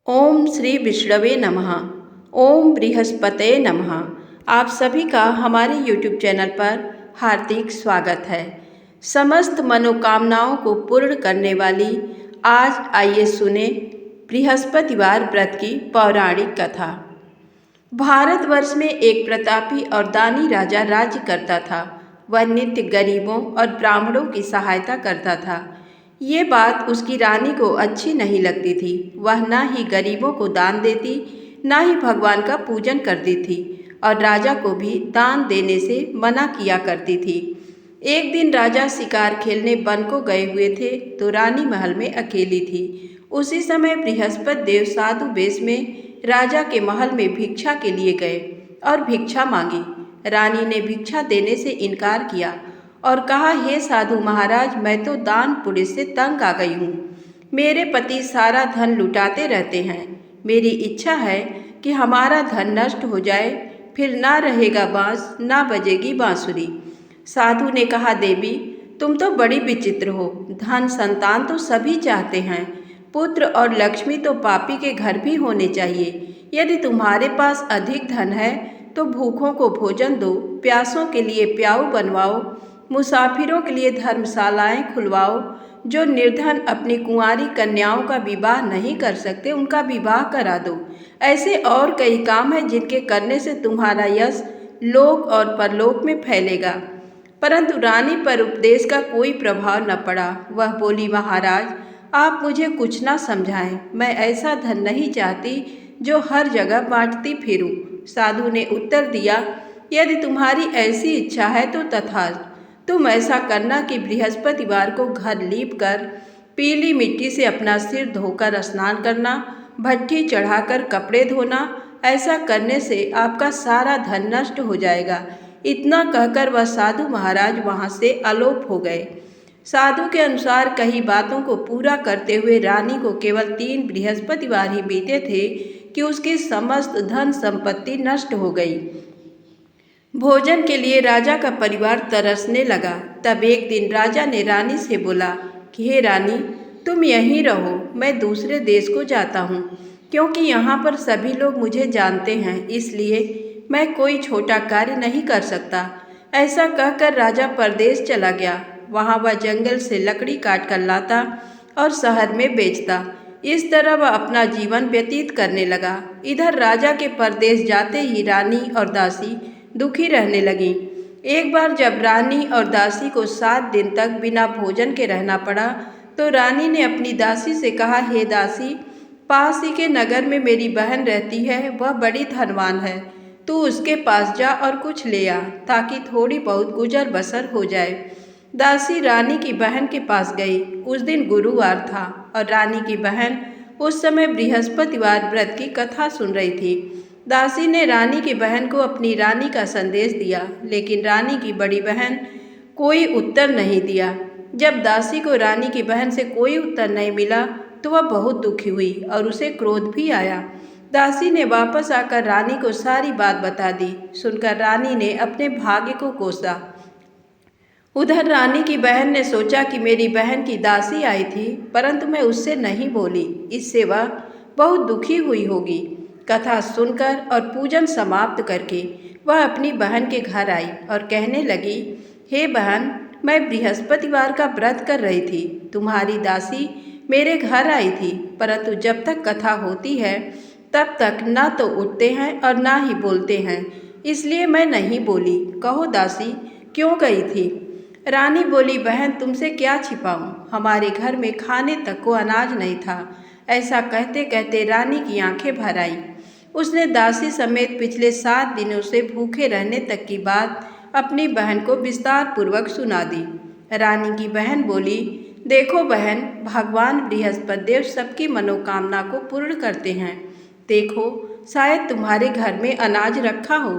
ओम श्री विष्णवे नमः। ओम बृहस्पते नमः। आप सभी का हमारे YouTube चैनल पर हार्दिक स्वागत है। समस्त मनोकामनाओं को पूर्ण करने वाली आज आइए सुने बृहस्पतिवार व्रत की पौराणिक कथा। भारतवर्ष में एक प्रतापी और दानी राजा राज्य करता था। वह नित्य गरीबों और ब्राह्मणों की सहायता करता था। ये बात उसकी रानी को अच्छी नहीं लगती थी। वह न ही गरीबों को दान देती, न ही भगवान का पूजन करती थी और राजा को भी दान देने से मना किया करती थी। एक दिन राजा शिकार खेलने वन को गए हुए थे तो रानी महल में अकेली थी। उसी समय बृहस्पति देव साधु वेश में राजा के महल में भिक्षा के लिए गए और भिक्षा मांगी। रानी ने भिक्षा देने से इनकार किया और कहा, हे साधु महाराज, मैं तो दान पुण्य से तंग आ गई हूँ। मेरे पति सारा धन लुटाते रहते हैं। मेरी इच्छा है कि हमारा धन नष्ट हो जाए, फिर ना रहेगा बांस, ना बजेगी बांसुरी। साधु ने कहा, देवी तुम तो बड़ी विचित्र हो। धन संतान तो सभी चाहते हैं, पुत्र और लक्ष्मी तो पापी के घर भी होने चाहिए। यदि तुम्हारे पास अधिक धन है तो भूखों को भोजन दो, प्यासों के लिए प्याऊ बनवाओ, मुसाफिरों के लिए धर्मशालाएं खुलवाओ। जो निर्धन अपनी कुंवारी कन्याओं का विवाह नहीं कर सकते उनका विवाह करा दो। ऐसे और कई काम हैं जिनके करने से तुम्हारा यश लोक और परलोक में फैलेगा। परंतु रानी पर उपदेश का कोई प्रभाव न पड़ा। वह बोली, महाराज आप मुझे कुछ ना समझाएं। मैं ऐसा धन नहीं चाहती जो हर जगह बांटती फिरूं। साधु ने उत्तर दिया, यदि तुम्हारी ऐसी इच्छा है तो तथास्तु। तुम ऐसा करना कि बृहस्पतिवार को घर लीप कर पीली मिट्टी से अपना सिर धोकर स्नान करना, भट्ठी चढ़ाकर कपड़े धोना। ऐसा करने से आपका सारा धन नष्ट हो जाएगा। इतना कहकर वह साधु महाराज वहाँ से अलोप हो गए। साधु के अनुसार कई बातों को पूरा करते हुए रानी को केवल 3 बृहस्पतिवार ही बीते थे कि उसकी समस्त धन संपत्ति नष्ट हो गई। भोजन के लिए राजा का परिवार तरसने लगा। तब एक दिन राजा ने रानी से बोला कि हे रानी, तुम यहीं रहो, मैं दूसरे देश को जाता हूँ, क्योंकि यहाँ पर सभी लोग मुझे जानते हैं, इसलिए मैं कोई छोटा कार्य नहीं कर सकता। ऐसा कहकर राजा परदेश चला गया। वहाँ वह जंगल से लकड़ी काट कर लाता और शहर में बेचता। इस तरह वह अपना जीवन व्यतीत करने लगा। इधर राजा के परदेश जाते ही रानी और दासी दुखी रहने लगी। एक बार जब रानी और दासी को 7 दिन तक बिना भोजन के रहना पड़ा तो रानी ने अपनी दासी से कहा, हे दासी, पास ही के नगर में मेरी बहन रहती है, वह बड़ी धनवान है। तू उसके पास जा और कुछ ले आ ताकि थोड़ी बहुत गुजर बसर हो जाए। दासी रानी की बहन के पास गई। उस दिन गुरुवार था और रानी की बहन उस समय बृहस्पतिवार व्रत की कथा सुन रही थी। दासी ने रानी की बहन को अपनी रानी का संदेश दिया, लेकिन रानी की बड़ी बहन कोई उत्तर नहीं दिया। जब दासी को रानी की बहन से कोई उत्तर नहीं मिला तो वह बहुत दुखी हुई और उसे क्रोध भी आया। दासी ने वापस आकर रानी को सारी बात बता दी। सुनकर रानी ने अपने भाग्य को कोसा। उधर रानी की बहन ने सोचा कि मेरी बहन की दासी आई थी, परंतु मैं उससे नहीं बोली, इससे वह बहुत दुखी हुई होगी। कथा सुनकर और पूजन समाप्त करके वह अपनी बहन के घर आई और कहने लगी, हे बहन, मैं बृहस्पतिवार का व्रत कर रही थी। तुम्हारी दासी मेरे घर आई थी, परंतु जब तक कथा होती है तब तक ना तो उठते हैं और ना ही बोलते हैं, इसलिए मैं नहीं बोली। कहो दासी, क्यों गई थी? रानी बोली, बहन तुमसे क्या छिपाऊं, हमारे घर में खाने तक को अनाज नहीं था। ऐसा कहते कहते रानी की आंखें भर आई। उसने दासी समेत पिछले 7 दिनों से भूखे रहने तक की बात अपनी बहन को विस्तार पूर्वक सुना दी। रानी की बहन बोली, देखो बहन, भगवान बृहस्पति देव सबकी मनोकामना को पूर्ण करते हैं। देखो, शायद तुम्हारे घर में अनाज रखा हो।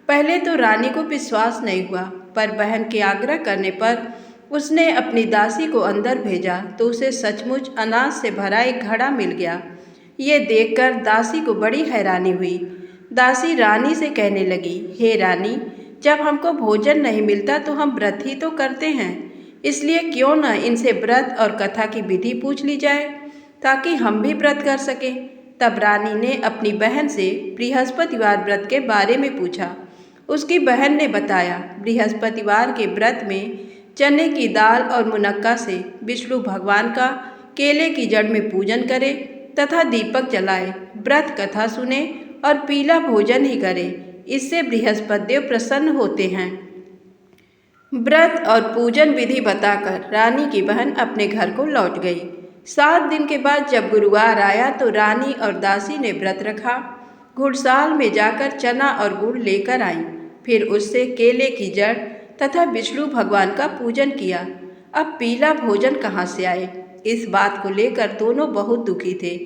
पहले तो रानी को विश्वास नहीं हुआ, पर बहन के आग्रह करने पर उसने अपनी दासी को अंदर भेजा तो उसे सचमुच अनाज से भरा एक घड़ा मिल गया। ये देखकर दासी को बड़ी हैरानी हुई। दासी रानी से कहने लगी, हे रानी, जब हमको भोजन नहीं मिलता तो हम व्रत ही तो करते हैं, इसलिए क्यों न इनसे व्रत और कथा की विधि पूछ ली जाए ताकि हम भी व्रत कर सकें। तब रानी ने अपनी बहन से बृहस्पतिवार व्रत के बारे में पूछा। उसकी बहन ने बताया, बृहस्पतिवार के व्रत में चने की दाल और मुनक्का से विष्णु भगवान का केले की जड़ में पूजन करें तथा दीपक जलाए, व्रत कथा सुने और पीला भोजन ही करें। इससे बृहस्पति देव प्रसन्न होते हैं। व्रत और पूजन विधि बताकर रानी की बहन अपने घर को लौट गई। 7 दिन के बाद जब गुरुवार आया तो रानी और दासी ने व्रत रखा। घुड़साल में जाकर चना और गुड़ लेकर आई, फिर उससे केले की जड़ तथा विष्णु भगवान का पूजन किया। अब पीला भोजन कहाँ से आए, इस बात को लेकर दोनों बहुत दुखी थे।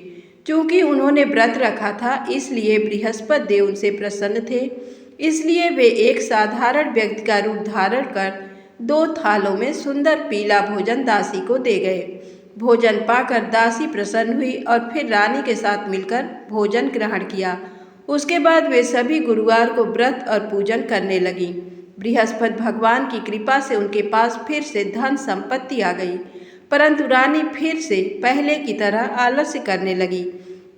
क्योंकि उन्होंने व्रत रखा था, इसलिए बृहस्पति देव उनसे प्रसन्न थे। इसलिए वे एक साधारण व्यक्ति का रूप धारण कर 2 थालों में सुंदर पीला भोजन दासी को दे गए। भोजन पाकर दासी प्रसन्न हुई और फिर रानी के साथ मिलकर भोजन ग्रहण किया। उसके बाद वे सभी गुरुवार को व्रत और पूजन करने लगीं। बृहस्पति भगवान की कृपा से उनके पास फिर से धन संपत्ति आ गई, परंतु रानी फिर से पहले की तरह आलस्य करने लगी।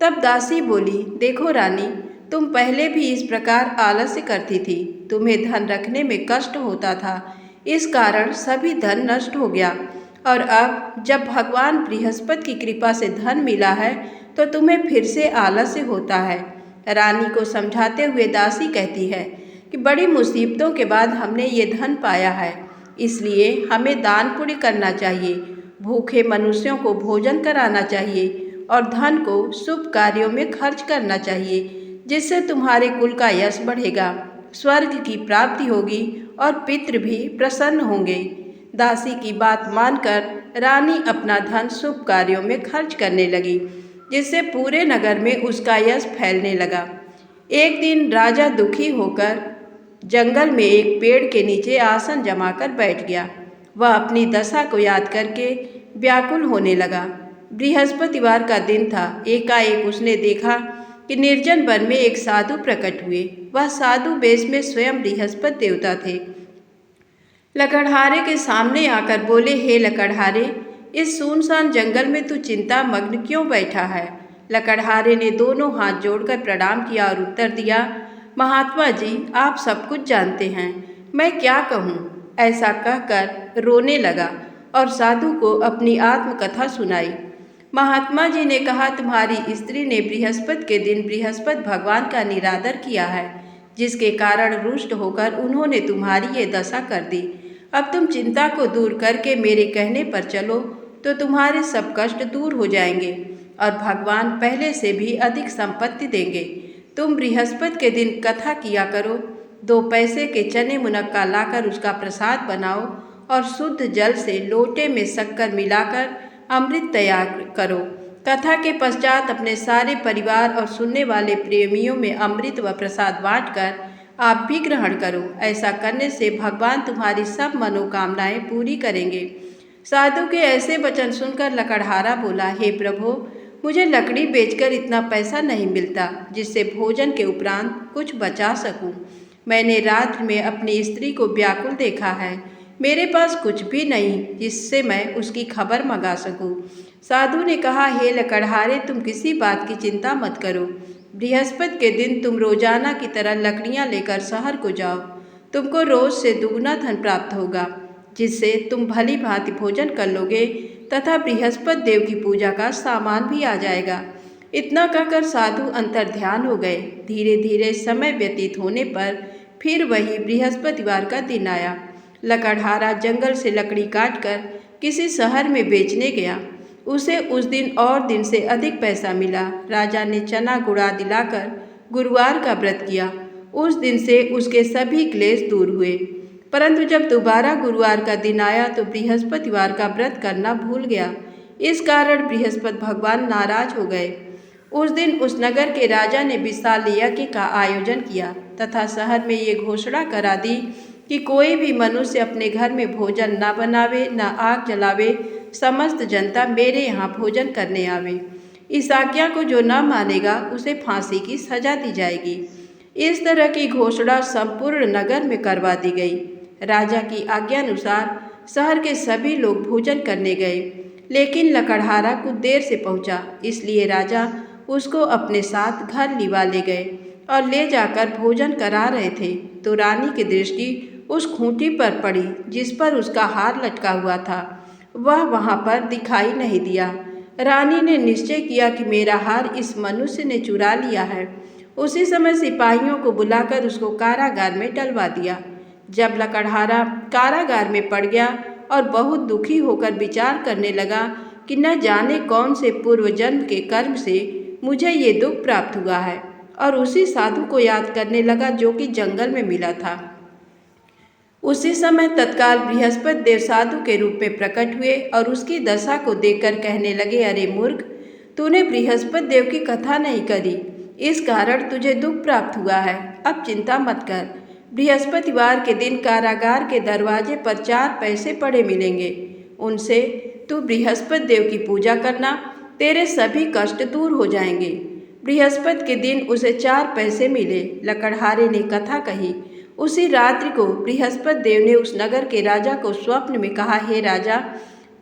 तब दासी बोली, देखो रानी, तुम पहले भी इस प्रकार आलस्य करती थी। तुम्हें धन रखने में कष्ट होता था, इस कारण सभी धन नष्ट हो गया। और अब जब भगवान बृहस्पति की कृपा से धन मिला है तो तुम्हें फिर से आलस्य होता है। रानी को समझाते हुए दासी कहती है कि बड़ी मुसीबतों के बाद हमने ये धन पाया है, इसलिए हमें दान पुण्य करना चाहिए, भूखे मनुष्यों को भोजन कराना चाहिए और धन को शुभ कार्यों में खर्च करना चाहिए, जिससे तुम्हारे कुल का यश बढ़ेगा, स्वर्ग की प्राप्ति होगी और पितृ भी प्रसन्न होंगे। दासी की बात मानकर रानी अपना धन शुभ कार्यों में खर्च करने लगी, जिससे पूरे नगर में उसका यश फैलने लगा। एक दिन राजा दुखी होकर जंगल में एक पेड़ के नीचे आसन जमाकर बैठ गया। वह अपनी दशा को याद करके व्याकुल होने लगा। बृहस्पतिवार का दिन था। एकाएक उसने देखा कि निर्जन वन में एक साधु प्रकट हुए। वह साधु वेश में स्वयं बृहस्पति देवता थे। लकड़हारे के सामने आकर बोले, हे लकड़हारे, इस सुनसान जंगल में तू चिंता मग्न क्यों बैठा है? लकड़हारे ने दोनों हाथ जोड़कर प्रणाम किया और उत्तर दिया, महात्मा जी, आप सब कुछ जानते हैं, मैं क्या कहूँ? ऐसा कहकर रोने लगा और साधु को अपनी आत्मकथा सुनाई। महात्मा जी ने कहा, तुम्हारी स्त्री ने बृहस्पति के दिन बृहस्पति भगवान का निरादर किया है, जिसके कारण रुष्ट होकर उन्होंने तुम्हारी ये दशा कर दी। अब तुम चिंता को दूर करके मेरे कहने पर चलो तो तुम्हारे सब कष्ट दूर हो जाएंगे और भगवान पहले से भी अधिक संपत्ति देंगे। तुम बृहस्पति के दिन कथा किया करो, 2 पैसे के चने मुनक्का लाकर उसका प्रसाद बनाओ और शुद्ध जल से लोटे में शक्कर मिलाकर अमृत तैयार करो। कथा के पश्चात अपने सारे परिवार और सुनने वाले प्रेमियों में अमृत व प्रसाद बांटकर आप भी ग्रहण करो। ऐसा करने से भगवान तुम्हारी सब मनोकामनाएं पूरी करेंगे। साधु के ऐसे वचन सुनकर लकड़हारा बोला, हे प्रभु, मुझे लकड़ी बेचकर इतना पैसा नहीं मिलता जिससे भोजन के उपरांत कुछ बचा सकूं। मैंने रात में अपनी स्त्री को व्याकुल देखा है, मेरे पास कुछ भी नहीं जिससे मैं उसकी खबर मंगा सकूं। साधु ने कहा, हे लकड़हारे, तुम किसी बात की चिंता मत करो। बृहस्पति के दिन तुम रोजाना की तरह लकड़ियां लेकर शहर को जाओ। तुमको रोज से दुगना धन प्राप्त होगा, जिससे तुम भली भांति भोजन कर लोगे तथा बृहस्पति देव की पूजा का सामान भी आ जाएगा। इतना कहकर साधु अंतर्ध्यान हो गए। धीरे धीरे समय व्यतीत होने पर फिर वही बृहस्पतिवार का दिन आया। लकड़हारा जंगल से लकड़ी काटकर किसी शहर में बेचने गया। उसे उस दिन और दिन से अधिक पैसा मिला। राजा ने चना गुड़ा दिलाकर गुरुवार का व्रत किया। उस दिन से उसके सभी क्लेश दूर हुए। परंतु जब दोबारा गुरुवार का दिन आया तो बृहस्पतिवार का व्रत करना भूल गया। इस कारण बृहस्पति भगवान नाराज हो गए। उस दिन उस नगर के राजा ने विशाल यज्ञ का आयोजन किया तथा शहर में ये घोषणा करा दी कि कोई भी मनुष्य अपने घर में भोजन न बनावे, न आग जलावे, समस्त जनता मेरे यहाँ भोजन करने आवे। इस आज्ञा को जो न मानेगा उसे फांसी की सजा दी जाएगी। इस तरह की घोषणा संपूर्ण नगर में करवा दी गई। राजा की आज्ञानुसार शहर के सभी लोग भोजन करने गए, लेकिन लकड़हारा कुछ देर से पहुंचा, इसलिए राजा उसको अपने साथ घर लिवा ले गए और ले जाकर भोजन करा रहे थे तो रानी की दृष्टि उस खूंटी पर पड़ी जिस पर उसका हार लटका हुआ था। वह वहाँ पर दिखाई नहीं दिया। रानी ने निश्चय किया कि मेरा हार इस मनुष्य ने चुरा लिया है। उसी समय सिपाहियों को बुलाकर उसको कारागार में डलवा दिया। जब लकड़हारा कारागार में पड़ गया और बहुत दुखी होकर विचार करने लगा कि न जाने कौन से पूर्व जन्म के कर्म से मुझे ये दुख प्राप्त हुआ है, और उसी साधु को याद करने लगा जो कि जंगल में मिला था। उसी समय तत्काल बृहस्पति देव साधु के रूप में प्रकट हुए और उसकी दशा को देखकर कहने लगे, अरे मूर्ख, तूने बृहस्पति देव की कथा नहीं करी, इस कारण तुझे दुख प्राप्त हुआ है। अब चिंता मत कर। बृहस्पतिवार के दिन कारागार के दरवाजे पर 4 पैसे पड़े मिलेंगे। उनसे तू बृहस्पति देव की पूजा करना, तेरे सभी कष्ट दूर हो जाएंगे। बृहस्पति के दिन उसे 4 पैसे मिले। लकड़हारे ने कथा कही। उसी रात्रि को बृहस्पति देव ने उस नगर के राजा को स्वप्न में कहा, हे राजा,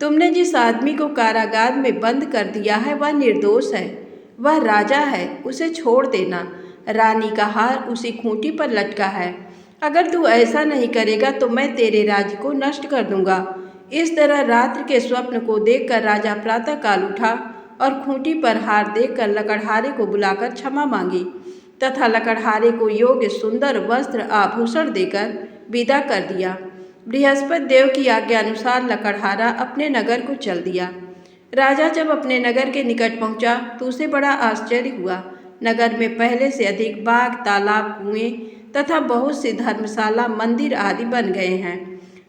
तुमने जिस आदमी को कारागार में बंद कर दिया है वह निर्दोष है, वह राजा है, उसे छोड़ देना। रानी का हार उसी खूंटी पर लटका है। अगर तू ऐसा नहीं करेगा तो मैं तेरे राज्य को नष्ट कर दूंगा। इस तरह रात्रि के स्वप्न को देखकर राजा प्रातःकाल उठा और खूंटी पर हार देखकर लकड़हारे को बुलाकर क्षमा मांगी तथा लकड़हारे को योग्य सुंदर वस्त्र आभूषण देकर विदा कर दिया। बृहस्पति देव की आज्ञा अनुसार लकड़हारा अपने नगर को चल दिया। राजा जब अपने नगर के निकट पहुंचा तो उसे बड़ा आश्चर्य हुआ। नगर में पहले से अधिक बाग, तालाब, कुएं तथा बहुत सी धर्मशाला, मंदिर आदि बन गए हैं।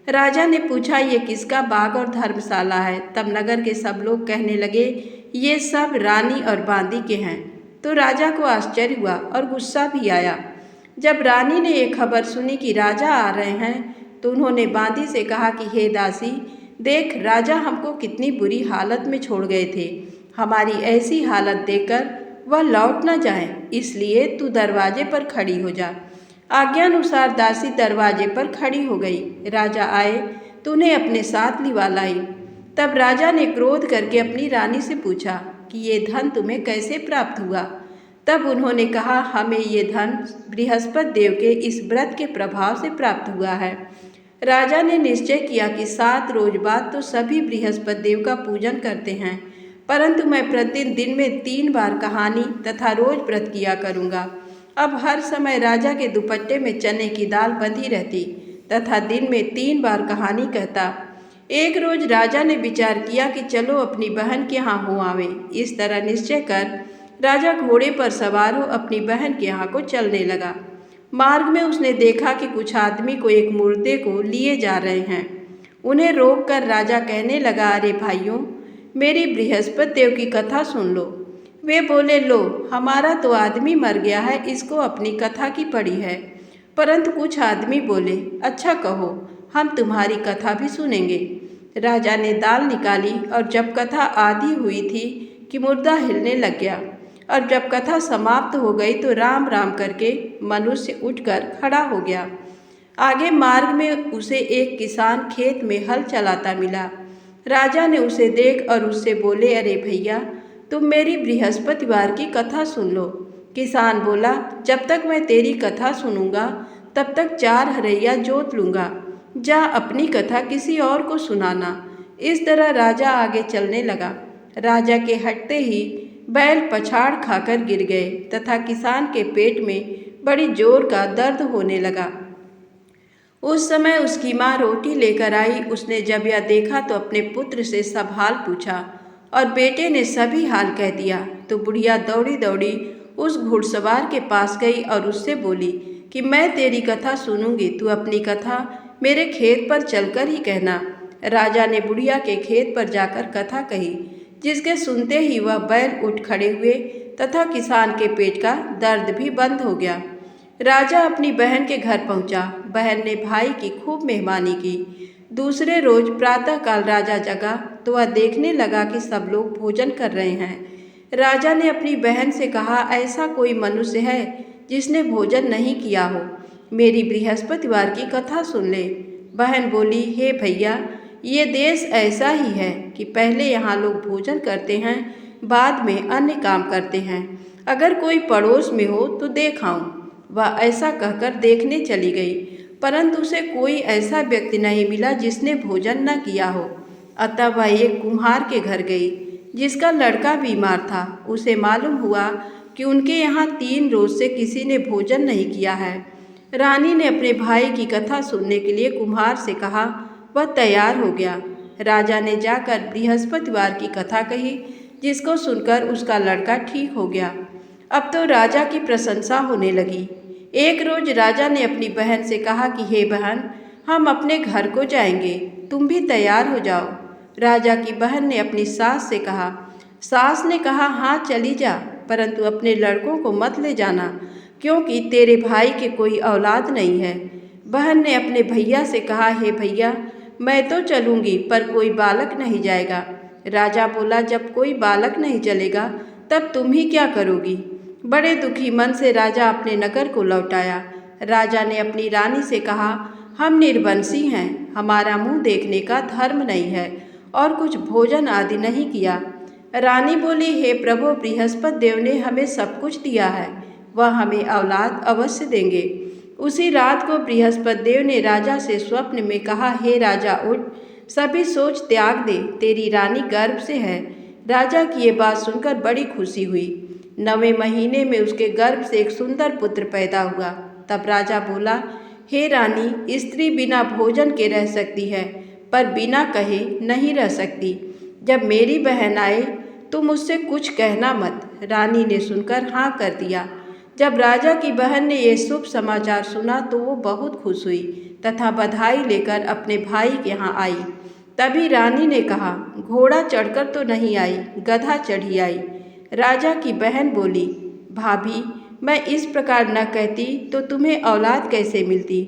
राजा ने पूछा, ये किसका बाग और धर्मशाला है? तब नगर के सब लोग कहने लगे, ये सब रानी और बांदी के हैं। तो राजा को आश्चर्य हुआ और गुस्सा भी आया। जब रानी ने ये खबर सुनी कि राजा आ रहे हैं तो उन्होंने बांदी से कहा कि हे दासी, देख, राजा हमको कितनी बुरी हालत में छोड़ गए थे। हमारी ऐसी हालत देखकर वह लौट न जाए, इसलिए तू दरवाजे पर खड़ी हो जा। आज्ञानुसार दासी दरवाजे पर खड़ी हो गई। राजा आए तो उन्हें अपने साथ लिवा लाई। तब राजा ने क्रोध करके अपनी रानी से पूछा कि ये धन तुम्हें कैसे प्राप्त हुआ? तब उन्होंने कहा, हमें ये धन बृहस्पति देव के इस व्रत के प्रभाव से प्राप्त हुआ है। राजा ने निश्चय किया कि 7 रोज बाद तो सभी बृहस्पति देव का पूजन करते हैं, परंतु मैं प्रतिदिन दिन में 3 बार कहानी तथा रोज व्रत किया करूँगा। अब हर समय राजा के दुपट्टे में चने की दाल बंधी रहती तथा दिन में 3 बार कहानी कहता। एक रोज राजा ने विचार किया कि चलो अपनी बहन के यहाँ हो आवे। इस तरह निश्चय कर राजा घोड़े पर सवार हो अपनी बहन के यहाँ को चलने लगा। मार्ग में उसने देखा कि कुछ आदमी को एक मुर्दे को लिए जा रहे हैं। उन्हें रोककर राजा कहने लगा, अरे भाइयों, मेरी बृहस्पति देव की कथा सुन लो। वे बोले, लो, हमारा तो आदमी मर गया है, इसको अपनी कथा की पड़ी है। परंतु कुछ आदमी बोले, अच्छा कहो, हम तुम्हारी कथा भी सुनेंगे। राजा ने दाल निकाली और जब कथा आधी हुई थी कि मुर्दा हिलने लग गया, और जब कथा समाप्त हो गई तो राम राम करके मनुष्य उठकर खड़ा हो गया। आगे मार्ग में उसे एक किसान खेत में हल चलाता मिला। राजा ने उसे देख और उससे बोले, अरे भैया, तुम मेरी बृहस्पतिवार की कथा सुन लो। किसान बोला, जब तक मैं तेरी कथा सुनूंगा तब तक 4 हरैया जोत लूँगा। जा अपनी कथा किसी और को सुनाना। इस तरह राजा आगे चलने लगा। राजा के हटते ही बैल पछाड़ खाकर गिर गए तथा किसान के पेट में बड़ी जोर का दर्द होने लगा। उस समय उसकी माँ रोटी लेकर आई। उसने जब यह देखा तो अपने पुत्र से सब हाल पूछा और बेटे ने सभी हाल कह दिया। तो बुढ़िया दौड़ी दौड़ी उस घुड़सवार के पास गई और उससे बोली कि मैं तेरी कथा सुनूंगी, तू अपनी कथा मेरे खेत पर चलकर ही कहना। राजा ने बुढ़िया के खेत पर जाकर कथा कही, जिसके सुनते ही वह बैल उठ खड़े हुए तथा किसान के पेट का दर्द भी बंद हो गया। राजा अपनी बहन के घर पहुंचा। बहन ने भाई की खूब मेहमानी की। दूसरे रोज प्रातःकाल राजा जगा तो वह देखने लगा कि सब लोग भोजन कर रहे हैं। राजा ने अपनी बहन से कहा, ऐसा कोई मनुष्य है जिसने भोजन नहीं किया हो? मेरी बृहस्पतिवार की कथा सुन ले। बहन बोली, हे भैया, ये देश ऐसा ही है कि पहले यहाँ लोग भोजन करते हैं, बाद में अन्य काम करते हैं। अगर कोई पड़ोस में हो तो देख आऊं। वह ऐसा कहकर देखने चली गई, परंतु उसे कोई ऐसा व्यक्ति नहीं मिला जिसने भोजन न किया हो। अतः वह एक कुम्हार के घर गई जिसका लड़का बीमार था। उसे मालूम हुआ कि उनके यहाँ 3 रोज से किसी ने भोजन नहीं किया है। रानी ने अपने भाई की कथा सुनने के लिए कुम्हार से कहा। वह तैयार हो गया। राजा ने जाकर बृहस्पतिवार की कथा कही, जिसको सुनकर उसका लड़का ठीक हो गया। अब तो राजा की प्रशंसा होने लगी। एक रोज राजा ने अपनी बहन से कहा कि हे बहन, हम अपने घर को जाएंगे, तुम भी तैयार हो जाओ। राजा की बहन ने अपनी सास से कहा। सास ने कहा, हाँ चली जा, परंतु अपने लड़कों को मत ले जाना, क्योंकि तेरे भाई के कोई औलाद नहीं है। बहन ने अपने भैया से कहा, हे भैया, मैं तो चलूँगी, पर कोई बालक नहीं जाएगा। राजा बोला, जब कोई बालक नहीं चलेगा तब तुम ही क्या करोगी। बड़े दुखी मन से राजा अपने नगर को लौट आया। राजा ने अपनी रानी से कहा, हम निर्वंशी हैं, हमारा मुंह देखने का धर्म नहीं है और कुछ भोजन आदि नहीं किया। रानी बोली, हे प्रभु, बृहस्पति देव ने हमें सब कुछ दिया है, वह हमें औलाद अवश्य देंगे। उसी रात को बृहस्पति देव ने राजा से स्वप्न में कहा, हे राजा, उठ, सभी सोच त्याग दे, तेरी रानी गर्भ से है। राजा की ये बात सुनकर बड़ी खुशी हुई। 9वें महीने में उसके गर्भ से एक सुंदर पुत्र पैदा हुआ। तब राजा बोला, हे रानी, स्त्री बिना भोजन के रह सकती है, पर बिना कहे नहीं रह सकती। जब मेरी बहन आए तुम उससे कुछ कहना मत। रानी ने सुनकर हाँ कर दिया। जब राजा की बहन ने यह शुभ समाचार सुना तो वो बहुत खुश हुई तथा बधाई लेकर अपने भाई के यहाँ आई। तभी रानी ने कहा, घोड़ा चढ़कर तो नहीं आई, गधा चढ़ी आई। राजा की बहन बोली, भाभी, मैं इस प्रकार न कहती तो तुम्हें औलाद कैसे मिलती।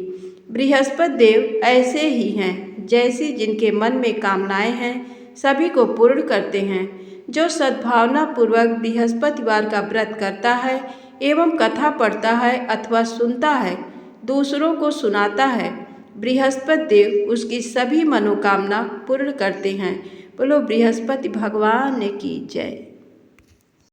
बृहस्पति देव ऐसे ही हैं, जैसी जिनके मन में कामनाएं हैं सभी को पूर्ण करते हैं। जो सद्भावना पूर्वक बृहस्पतिवार का व्रत करता है एवं कथा पढ़ता है अथवा सुनता है, दूसरों को सुनाता है, बृहस्पति देव उसकी सभी मनोकामना पूर्ण करते हैं। बोलो बृहस्पति भगवान की जय।